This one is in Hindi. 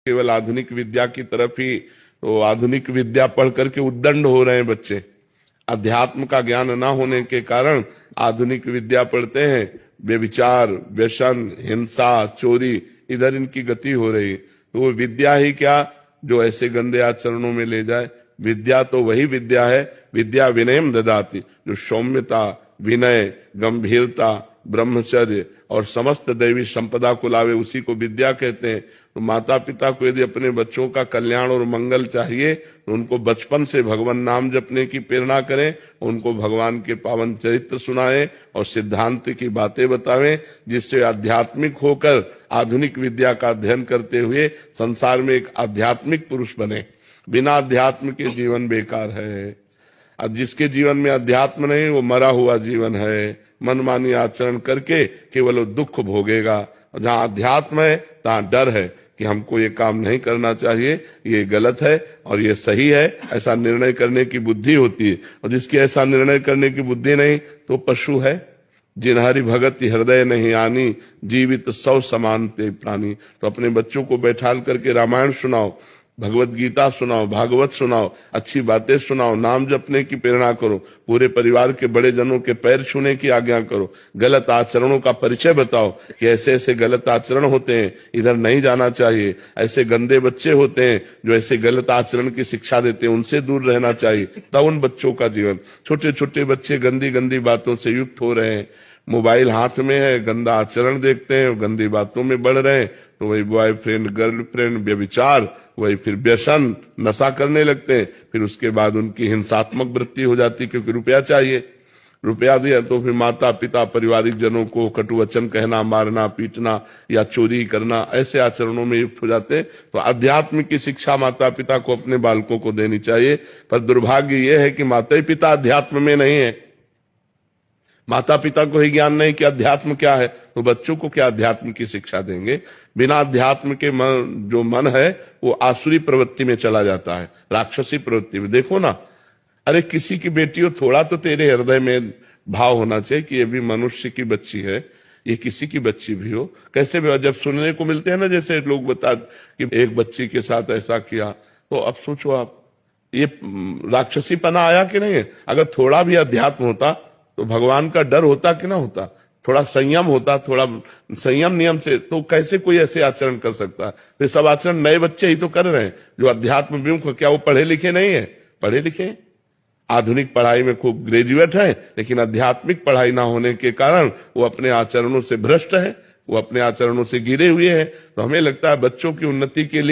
केवल आधुनिक विद्या की तरफ ही, तो आधुनिक विद्या पढ़ करके उद्दंड हो रहे हैं बच्चे। अध्यात्म का ज्ञान ना होने के कारण आधुनिक विद्या पढ़ते हैं, व्यभिचार, व्यसन, हिंसा, चोरी, इधर इनकी गति हो रही। तो वो विद्या ही क्या जो ऐसे गंदे आचरणों में ले जाए। विद्या तो वही विद्या है, विद्या विनयम ददाति, जो सौम्यता, विनय, गंभीरता, ब्रह्मचर्य और समस्त दैवी संपदा को लावे, उसी को विद्या कहते हैं। तो माता पिता को यदि अपने बच्चों का कल्याण और मंगल चाहिए तो उनको बचपन से भगवान नाम जपने की प्रेरणा करें, उनको भगवान के पावन चरित्र सुनाएं और सिद्धांत की बातें बतावें, जिससे आध्यात्मिक होकर आधुनिक विद्या का अध्ययन करते हुए संसार में एक आध्यात्मिक पुरुष बने। बिना अध्यात्म के जीवन बेकार है। अब जिसके जीवन में अध्यात्म नहीं, वो मरा हुआ जीवन है। मनमानी आचरण करके केवल वो दुख भोगेगा। जहाँ अध्यात्म है तहाँ डर है कि हमको ये काम नहीं करना चाहिए, ये गलत है और ये सही है, ऐसा निर्णय करने की बुद्धि होती है। और जिसकी ऐसा निर्णय करने की बुद्धि नहीं तो पशु है। जिन्हारी भगत हृदय नहीं आनी, जीवित सौ समान ते प्राणी। तो अपने बच्चों को बैठाल करके रामायण सुनाओ, भगवत गीता सुनाओ, भागवत सुनाओ, अच्छी बातें सुनाओ, नाम जपने की प्रेरणा करो, पूरे परिवार के बड़े जनों के पैर छूने की आज्ञा करो, गलत आचरणों का परिचय बताओ कि ऐसे ऐसे गलत आचरण होते हैं, इधर नहीं जाना चाहिए, ऐसे गंदे बच्चे होते हैं जो ऐसे गलत आचरण की शिक्षा देते हैं, उनसे दूर रहना चाहिए। तब उन बच्चों का जीवन, छोटे छोटे बच्चे गंदी गंदी बातों से युक्त हो रहे हैं, मोबाइल हाथ में है, गंदा आचरण देखते हैं, गंदी बातों में बढ़ रहे हैं, तो वही बॉयफ्रेंड, गर्लफ्रेंड, व्यभिचार, वही फिर व्यसन, नशा करने लगते हैं। फिर उसके बाद उनकी हिंसात्मक वृत्ति हो जाती, क्योंकि रुपया चाहिए। रुपया दिया तो फिर माता पिता, पारिवारिक जनों को कटु वचन कहना, मारना, पीटना या चोरी करना, ऐसे आचरणों में युक्त हो जाते हैं। तो अध्यात्म की शिक्षा माता पिता को अपने बालकों को देनी चाहिए। पर दुर्भाग्य यह है कि माता पिता अध्यात्म में नहीं है। माता पिता को ही ज्ञान नहीं कि अध्यात्म क्या है, तो बच्चों को क्या अध्यात्म की शिक्षा देंगे। बिना अध्यात्म के जो मन है वो आसुरी प्रवृत्ति में चला जाता है, राक्षसी प्रवृत्ति में। देखो ना, अरे किसी की बेटी हो, थोड़ा तो तेरे हृदय में भाव होना चाहिए कि ये भी मनुष्य की बच्ची है, ये किसी की बच्ची भी हो। कैसे भी जब सुनने को मिलते हैं ना, जैसे लोग बता कि एक बच्ची के साथ ऐसा किया, तो अब सोचो आप, ये राक्षसीपना आया कि नहीं है। अगर थोड़ा भी अध्यात्म होता तो भगवान का डर होता कि ना होता, थोड़ा संयम होता, थोड़ा संयम नियम से, तो कैसे कोई ऐसे आचरण कर सकता है। तो सब आचरण नए बच्चे ही तो कर रहे हैं जो अध्यात्म विमुख। क्या वो पढ़े लिखे नहीं है? पढ़े लिखे, आधुनिक पढ़ाई में खूब ग्रेजुएट है, लेकिन आध्यात्मिक पढ़ाई ना होने के कारण वो अपने आचरणों से भ्रष्ट है, वो अपने आचरणों से गिरे हुए हैं। तो हमें लगता है बच्चों की उन्नति के लिए